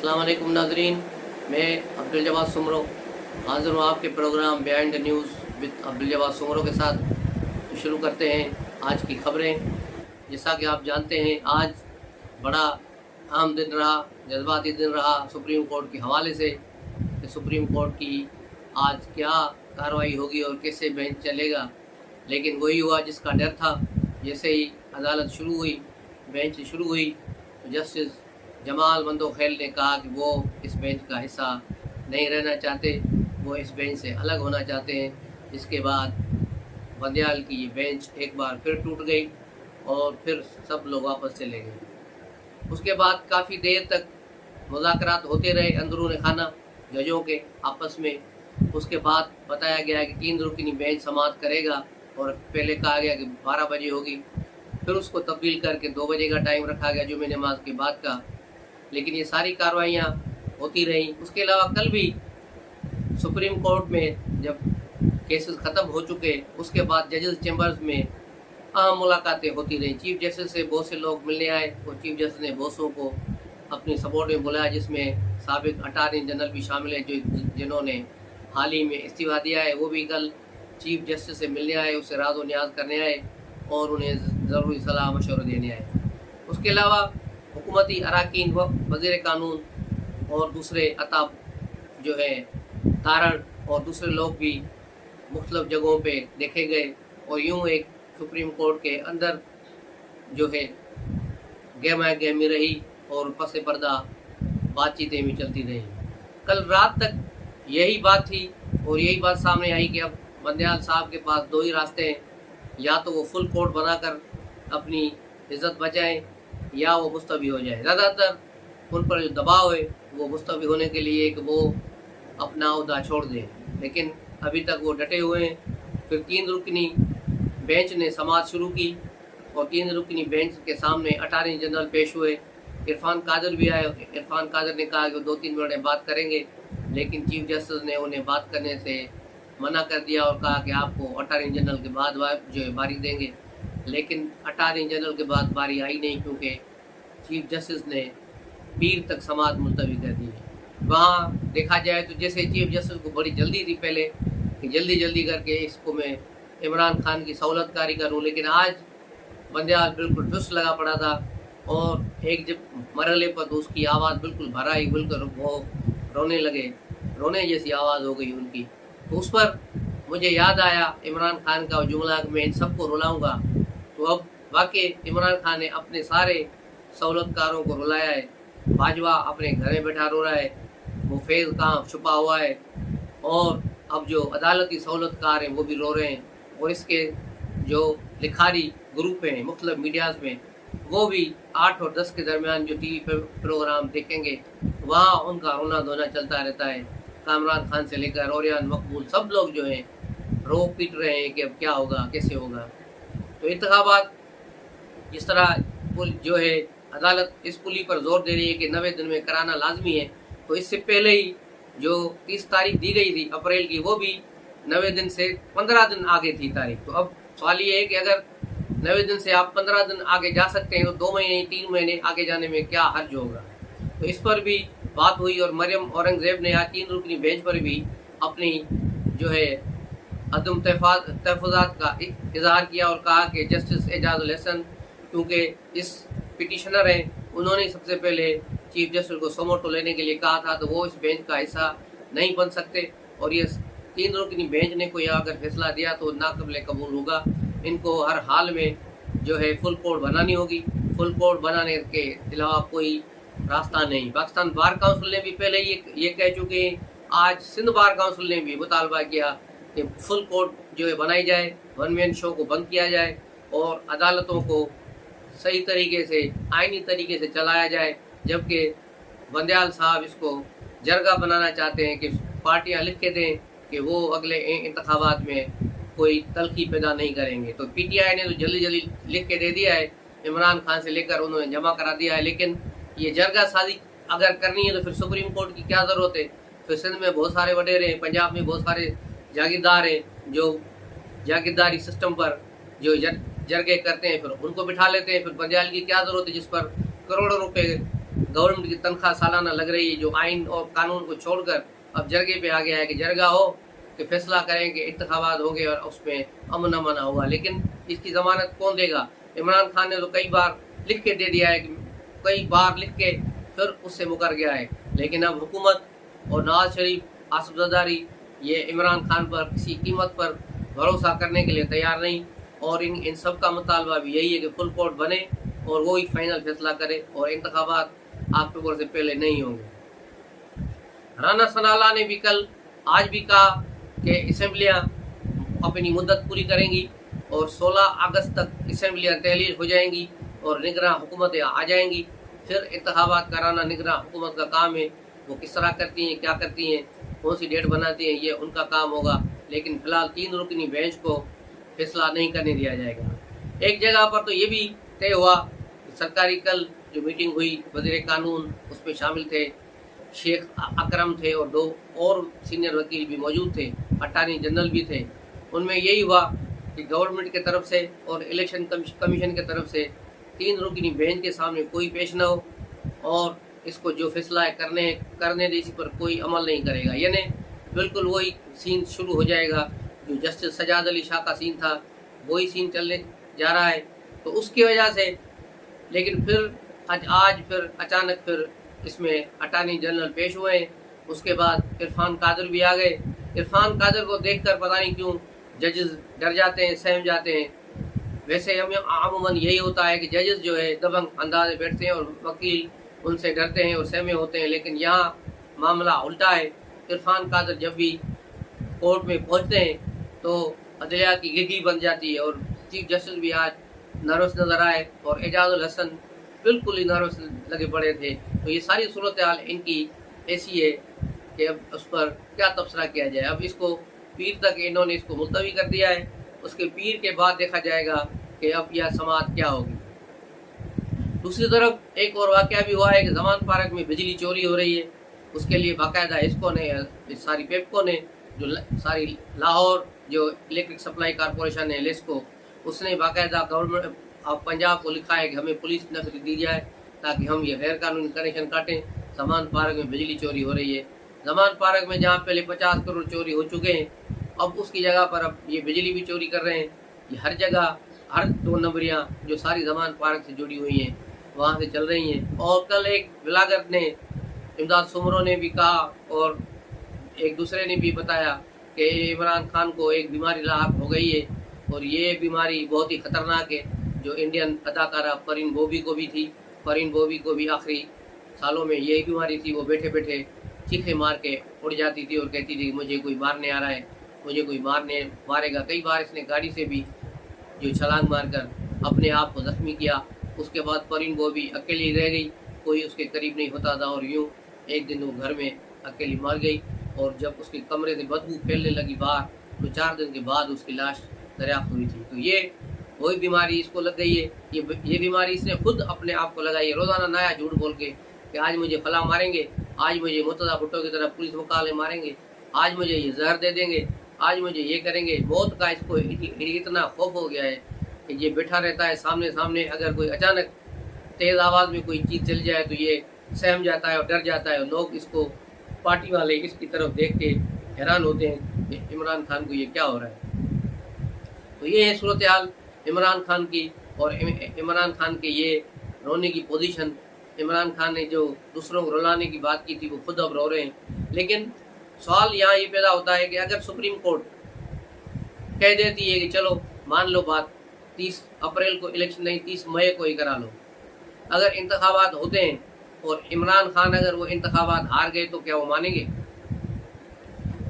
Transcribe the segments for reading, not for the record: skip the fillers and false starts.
अस्सलाम वालेकुम नाजरीन, मैं अब्दुल जवाद सुमरो हाज़िर हूँ आपके programme behind the news with Abdul Jawad Soomro के साथ। तो शुरू करते हैं आज की खबरें। जैसा कि आप जानते हैं, आज बड़ा अहम दिन रहा, जज्बाती दिन रहा सुप्रीम कोर्ट के हवाले से कि सुप्रीम कोर्ट की आज क्या कार्रवाई होगी और कैसे बेंच चलेगा। लेकिन वही हुआ जिसका डर था। जैसे ही अदालत शुरू हुई, बेंच शुरू हुई, तो जस्टिस जमाल मंदोखेल ने कहा कि वो इस बेंच का हिस्सा नहीं रहना चाहते, वो इस बेंच से अलग होना चाहते हैं। इसके बाद बंदयाल की ये बेंच एक बार फिर टूट गई और फिर सब लोग वापस चले गए। उसके बाद काफ़ी देर तक मुज़ाकरात होते रहे अंदरून खाना जजों के आपस में। उसके बाद बताया गया कि 3 रुकनी बेंच समाअत करेगा और पहले कहा गया कि 12 बजे होगी, फिर उसको तब्दील करके 2 बजे का टाइम रखा गया जुमे नमाज के बाद का। लेकिन ये सारी कार्रवाइयाँ होती रहीं। उसके अलावा कल भी सुप्रीम कोर्ट में जब केसेस ख़त्म हो चुके, उसके बाद जजेस चैम्बर्स में अहम मुलाकातें होती रहीं। चीफ जस्टिस से बहुत से लोग मिलने आए और चीफ जस्टिस ने बहुतों को अपनी सपोर्ट में बुलाया, जिसमें साबिक अटॉर्नी जनरल भी शामिल है जिन्होंने हाल ही में इस्तीफा दिया है। वो भी कल चीफ जस्टिस से मिलने आए, उससे राज व न्याज करने आए और उन्हें ज़रूरी सलाह मशवरा देने आए। उसके अलावा हुकूमती अरकान व वज़ीर कानून और दूसरे अताब जो है तारण और दूसरे लोग भी मुख्तलिफ जगहों पे देखे गए और यूँ एक सुप्रीम कोर्ट के अंदर जो है गहमा गहमी रही और पस पर्दा बातचीतें भी चलती रही। कल रात तक यही बात थी और यही बात सामने आई कि अब बंदयाल साहब के पास 2 ही रास्ते हैं, या तो वो फुल कोर्ट बनाकर अपनी इज़्ज़त बचाएं या वो मुस्तफ़ी हो जाए। ज़्यादातर उन पर जो दबाव है वो मुस्तफ़ी होने के लिए कि वो अपना अहदा छोड़ दें, लेकिन अभी तक वो डटे हुए हैं। फिर 3 रुकनी बेंच ने समाअत शुरू की और 3 रुकनी बेंच के सामने अटॉर्नी जनरल पेश हुए। इरफान कादर भी आए। इरफान कादर ने कहा कि वो 2-3 मिनट में बात करेंगे, लेकिन चीफ जस्टिस ने उन्हें बात करने से मना कर दिया और कहा कि आपको अटॉर्नी जनरल के बाद जो है बारी देंगे। लेकिन अटॉर्नी जनरल के बाद बारी आई नहीं, क्योंकि चीफ जस्टिस ने पीर तक समाअत मुलतवी कर दी। वहाँ देखा जाए तो जैसे चीफ जस्टिस को बड़ी जल्दी थी पहले कि जल्दी करके इसको मैं इमरान खान की सहूलतकारी करूँ, लेकिन आज बंदयाल बिल्कुल दुरुस्त लगा पड़ा था और एक जब मरहले पर तो उसकी आवाज़ बिल्कुल भर आई, बिल्कुल वो रोने लगे, रोने जैसी आवाज़ हो गई उनकी। तो उस पर मुझे याद आया इमरान खान का जुमला कि मैं इन सबको रुलाऊंगा। तो अब वाकई इमरान खान ने अपने सारे सहूलतकारों को रुलाया है। बाजवा अपने घर में बैठा रो रहा है, वो फैज़ कहाँ छुपा हुआ है, और अब जो अदालती सहूलतकार हैं वो भी रो रहे हैं। और इसके जो लिखारी ग्रुप हैं मुख्तलिफ मीडियाज़ में, वो भी 8 और 10 के दरमियान जो टीवी पर प्रोग्राम देखेंगे वहाँ उनका रोना धोना चलता रहता है। कामरान खान से लेकर ओरियान मकबूल सब लोग जो हैं रो पीट रहे हैं कि अब क्या होगा, कैसे होगा। तो इंतखाबात जिस तरह जो है अदालत इस पुली पर जोर दे रही है कि 90 दिन में कराना लाजमी है, तो इससे पहले ही जो 30 तारीख दी गई थी अप्रैल की, वो भी 90 दिन से 15 दिन आगे थी तारीख। तो अब सवाल ये है कि अगर 90 दिन से आप 15 दिन आगे जा सकते हैं तो 2 महीने 3 महीने आगे जाने में क्या हर्ज होगा। तो इस पर भी बात हुई और मरियम औरंगजेब ने आज 3 रुकनी बेंच पर भी अपनी जो है अदम तहफ़्फ़ुज़ात का इजहार किया और कहा कि जस्टिस एजाजुल हसन, क्योंकि इस पिटिशनर हैं, उन्होंने सबसे पहले चीफ जस्टिस को सोमोटो लेने के लिए कहा था, तो वो इस बेंच का हिस्सा नहीं बन सकते। और ये 3 रुकनी बेंच ने कोई अगर फैसला दिया तो नाक़िबल कबूल होगा। इनको हर हाल में जो है फुल कोर्ट बनानी होगी। फुल कोर्ट बनाने के अलावा कोई रास्ता नहीं। पाकिस्तान बार काउंसिल ने भी पहले ये कह चुके हैं। आज सिंध बार काउंसिल ने भी मुतालबा किया कि फुल कोर्ट जो है बनाई जाए, 1 मैन शो को बंद किया जाए और अदालतों को सही तरीके से आइनी तरीके से चलाया जाए। जबकि बंदयाल साहब इसको जरगा बनाना चाहते हैं कि पार्टियां लिख के दें कि वो अगले इंतखाबात में कोई तल्खी पैदा नहीं करेंगे। तो PTI ने तो जल्दी लिख के दे दिया है, इमरान खान से लेकर उन्होंने जमा करा दिया है। लेकिन ये जरगा साजी अगर करनी है तो फिर सुप्रीम कोर्ट की क्या ज़रूरत है। फिर सिंध में बहुत सारे वडेरे हैं, पंजाब में बहुत सारे जागीरदार हैं जो जागीरदारी सिस्टम पर जो जरगे करते हैं, फिर उनको बिठा लेते हैं। फिर बंदयाल की क्या ज़रूरत है जिस पर करोड़ों रुपए गवर्नमेंट की तनख्वाह सालाना लग रही है, जो आइन और कानून को छोड़कर अब जरगे पे आ गया है कि जरगा हो कि फैसला करें कि इंतखाबात होंगे और उसमें अमन अमन होगा। लेकिन इसकी ज़मानत कौन देगा? इमरान खान ने तो कई बार लिख के दे दिया है, कई बार लिख के फिर उससे मुकर गया है। लेकिन अब हुकूमत और नवाज शरीफ आसिफ ज़रदारी ये इमरान खान पर किसी कीमत पर भरोसा करने के लिए तैयार नहीं, और इन सब का मुतालबा भी यही है कि फुल कोर्ट बने और वही फाइनल फैसला करे और इंतखाबात अक्टूबर से पहले नहीं होंगे। राना सनाला ने भी कल आज भी कहा कि असम्बलियाँ अपनी मुद्दत पूरी करेंगी और 16 अगस्त तक असम्बलियाँ तहलील हो जाएंगी और निगरान हुकूमतें आ जाएंगी। फिर इंतखाबात कराना निगरान हुकूमत का काम है, वो किस तरह करती हैं, क्या करती हैं, कौन सी डेट बनाती हैं, ये उनका काम होगा। लेकिन फिलहाल 3 रुकनी बेंच को फैसला नहीं करने दिया जाएगा। एक जगह पर तो ये भी तय हुआ, सरकारी कल जो मीटिंग हुई वज़ीर कानून उसमें शामिल थे, शेख अकरम थे और 2 और सीनियर वकील भी मौजूद थे, अटॉर्नी जनरल भी थे। उनमें यही हुआ कि गवर्नमेंट की तरफ से और इलेक्शन कमीशन की तरफ से 3 रुकनी बेंच के सामने कोई पेश न हो और इसको जो फैसला है करने दे, इसी पर कोई अमल नहीं करेगा। यानी बिल्कुल वही सीन शुरू हो जाएगा जो जस्टिस सजाद अली शाह का सीन था, वही सीन चलने जा रहा है। तो उसकी वजह से लेकिन फिर आज फिर अचानक फिर इसमें अटॉर्नी जनरल पेश हुए। उसके बाद इरफान कादर भी आ गए। इरफान कादर को देखकर पता नहीं क्यों जजेस डर जाते हैं, सहम जाते हैं। वैसे हम आमूमन यही होता है कि जजेस जो है दबंग अंदाज बैठते हैं और वकील उनसे डरते हैं और सहमे होते हैं, लेकिन यहाँ मामला उल्टा है। इरफान कादर जब भी कोर्ट में पहुँचते हैं तो अदलिया की गिगी बन जाती है और चीफ जस्टिस भी आज नर्वस नज़र आए और एजाजुल हसन बिल्कुल ही नर्वस लगे पड़े थे। तो ये सारी सूरत हाल इनकी ऐसी है कि अब उस पर क्या तबसरा किया जाए। अब इसको पीर तक इन्होंने इसको मुलतवी कर दिया है, उसके पीर के बाद देखा जाएगा कि अब यह समाअत क्या होगी। दूसरी तरफ एक और वाक़या भी हुआ है कि जमान पार्क में बिजली चोरी हो रही है। उसके लिए बाकायदा इसको ने सारी पेपको ने जो सारी लाहौर जो इलेक्ट्रिक सप्लाई कॉरपोरेशन है लेस्को, उसने बाकायदा गवर्नमेंट ऑफ पंजाब को लिखा है कि हमें पुलिस नौकरी दी जाए ताकि हम ये गैर कानूनी कनेक्शन काटें। जमान पार्क में बिजली चोरी हो रही है। जमान पार्क में जहाँ पहले 50 करोड़ चोरी हो चुके हैं, अब उसकी जगह पर अब ये बिजली भी चोरी कर रहे हैं। ये हर जगह हर 2 नंबरियाँ जो सारी जमान पार्क से जुड़ी हुई हैं वहाँ से चल रही हैं। और कल एक ब्लॉगर ने इमदाद सुमरो ने भी कहा और एक दूसरे ने भी बताया कि इमरान खान को एक बीमारी लाहक हो गई है और ये बीमारी बहुत ही ख़तरनाक है, जो इंडियन अदाकारा परीन बोबी को भी थी। परीन बोबी को भी आखिरी सालों में यही बीमारी थी। वो बैठे बैठे चीखे मार के उड़ जाती थी और कहती थी मुझे कोई मारने आ रहा है, मुझे कोई मारेगा। कई बार इसने गाड़ी से भी जो छलांग मारकर अपने आप को जख्मी किया। उसके बाद परीन बोबी अकेली रह गई, कोई उसके करीब नहीं होता था और यूँ एक दिन वो घर में अकेली मर गई। और जब उसके कमरे से बदबू फैलने लगी बाहर, तो 4 दिन के बाद उसकी लाश दरियाफ्त हुई थी। तो ये वही बीमारी इसको लग गई है। ये बीमारी इसने खुद अपने आप को लगाई है, रोज़ाना नया झूठ बोल के कि आज मुझे फला मारेंगे, आज मुझे मुर्तज़ा भुट्टो की तरह पुलिस मुकाले मारेंगे, आज मुझे ये जहर दे देंगे, आज मुझे ये करेंगे। मौत का इसको इतना खौफ हो गया है कि ये बैठा रहता है सामने सामने। अगर कोई अचानक तेज़ आवाज़ में कोई चीज़ चल जाए तो ये सहम जाता है और डर जाता है। लोग इसको पार्टी वाले इसकी तरफ देख के हैरान होते हैं कि इमरान खान को ये क्या हो रहा है। तो ये है सूरत हाल इमरान खान की। और इमरान खान के ये रोने की पोजीशन, इमरान खान ने जो दूसरों को रुलाने की बात की थी वो खुद अब रो रहे हैं। लेकिन सवाल यहाँ ये पैदा होता है कि अगर सुप्रीम कोर्ट कह देती है कि चलो मान लो बात 30 अप्रैल को इलेक्शन नहीं 30 मई को ही करा लो, अगर इंतखाबात होते हैं और इमरान खान अगर वो इंतखाबात हार गए तो क्या वो मानेंगे?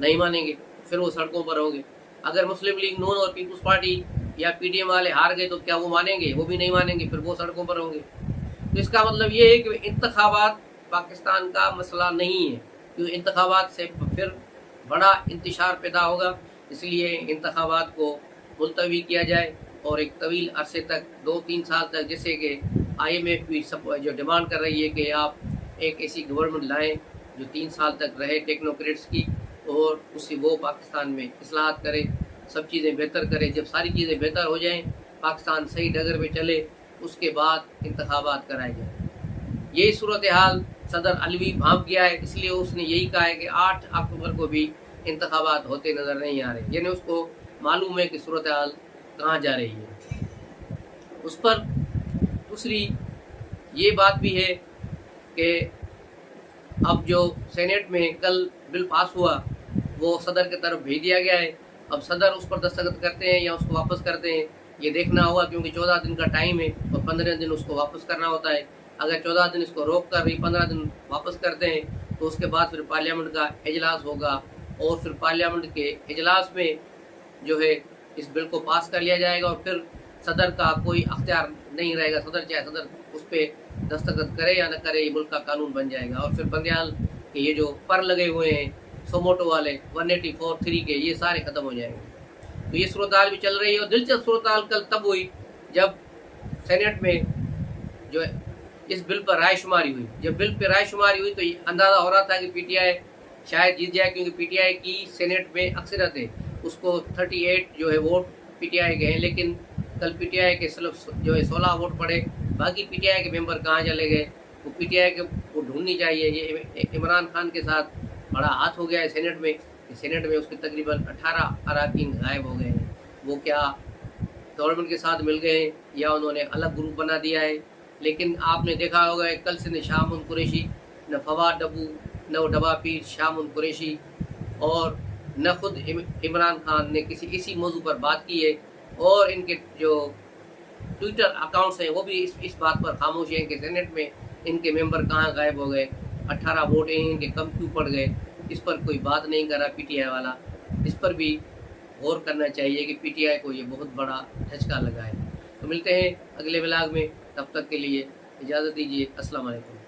नहीं मानेंगे, फिर वो सड़कों पर होंगे। अगर मुस्लिम लीग नून और पीपल्स पार्टी या पीडीएम वाले हार गए तो क्या वो मानेंगे? वो भी नहीं मानेंगे, फिर वो सड़कों पर होंगे। तो इसका मतलब ये है कि इंतखाबात पाकिस्तान का मसला नहीं है, क्योंकि इंतखाबात से फिर बड़ा इंतशार पैदा होगा। इसलिए इंतखाबात को मुलतवी किया जाए और एक तवील अरसे तक 2-3 साल तक, जैसे कि IMF भी सब जो डिमांड कर रही है कि आप एक ऐसी गवर्नमेंट लाएं जो 3 साल तक रहे टेक्नोक्रेट्स की, और उससे वो पाकिस्तान में इस्लाहात करे, सब चीज़ें बेहतर करे। जब सारी चीज़ें बेहतर हो जाएं, पाकिस्तान सही डगर पे चले, उसके बाद इंतखाबात कराए जाए। यही सूरत हाल सदर अलवी भांप गया है, इसलिए उसने यही कहा है कि 8 अक्टूबर को भी इंतखाबात होते नज़र नहीं आ रहे, यानी उसको मालूम है कि सूरत हाल कहाँ जा रही है। उस पर दूसरी ये बात भी है कि अब जो सेनेट में कल बिल पास हुआ वो सदर की तरफ भेज दिया गया है। अब सदर उस पर दस्तखत करते हैं या उसको वापस करते हैं, ये देखना होगा, क्योंकि 14 दिन का टाइम है और 15 दिन उसको वापस करना होता है। अगर 14 दिन इसको रोक कर भी 15 दिन वापस करते हैं तो उसके बाद फिर पार्लियामेंट का इजलास होगा और फिर पार्लियामेंट के इजलास में जो है इस बिल को पास कर लिया जाएगा और फिर सदर का कोई अख्तियार नहीं रहेगा। सदर चाहे सदर उस पर दस्तखत करे या न करे, ये मुल्क का कानून बन जाएगा और फिर बंदियाल के ये जो पर लगे हुए हैं सोमोटो वाले 184(3) के, ये सारे ख़त्म हो जाएंगे। तो ये सूरत हाल भी चल रही है। और दिलचस्प सूरत हाल कल तब हुई जब सेनेट में जो है इस बिल पर रायशुमारी हुई। जब बिल पर रायशुमारी हुई तो अंदाज़ा हो रहा था कि पीटीआई शायद जीत जाए, क्योंकि पीटीआई की सेनेट में अक्सरियत है, उसको 38 जो है वोट पीटीआई के हैं। लेकिन कल पीटीआई के सिर्फ जो है 16 वोट पड़े, बाकी पीटीआई के मेंबर कहाँ चले गए, वो पीटीआई के वो ढूंढनी चाहिए। ये इमरान खान के साथ बड़ा हाथ हो गया है सेनेट में, सेनेट में उसके तकरीबन 18 अराकीन गायब हो गए हैं। वो क्या गवर्नमेंट के साथ मिल गए या उन्होंने अलग ग्रुप बना दिया है। लेकिन आपने देखा होगा कल से न शामुन कुरैशी, न फवाद डब्बू, न वो डबा पीर शामुन कुरैशी और न खुद इमरान खान ने किसी इसी मौजू पर बात की है। और इनके जो ट्विटर अकाउंट्स हैं वो भी इस बात पर खामोश हैं कि सेनेट में इनके मेंबर कहाँ गायब हो गए, 18 वोट इनके कम क्यों पड़ गए। इस पर कोई बात नहीं कर रहा पीटीआई वाला। इस पर भी गौर करना चाहिए कि पीटीआई को ये बहुत बड़ा झटका लगा है। तो मिलते हैं अगले व्लॉग में, तब तक के लिए इजाज़त दीजिए। अस्सलाम वालेकुम।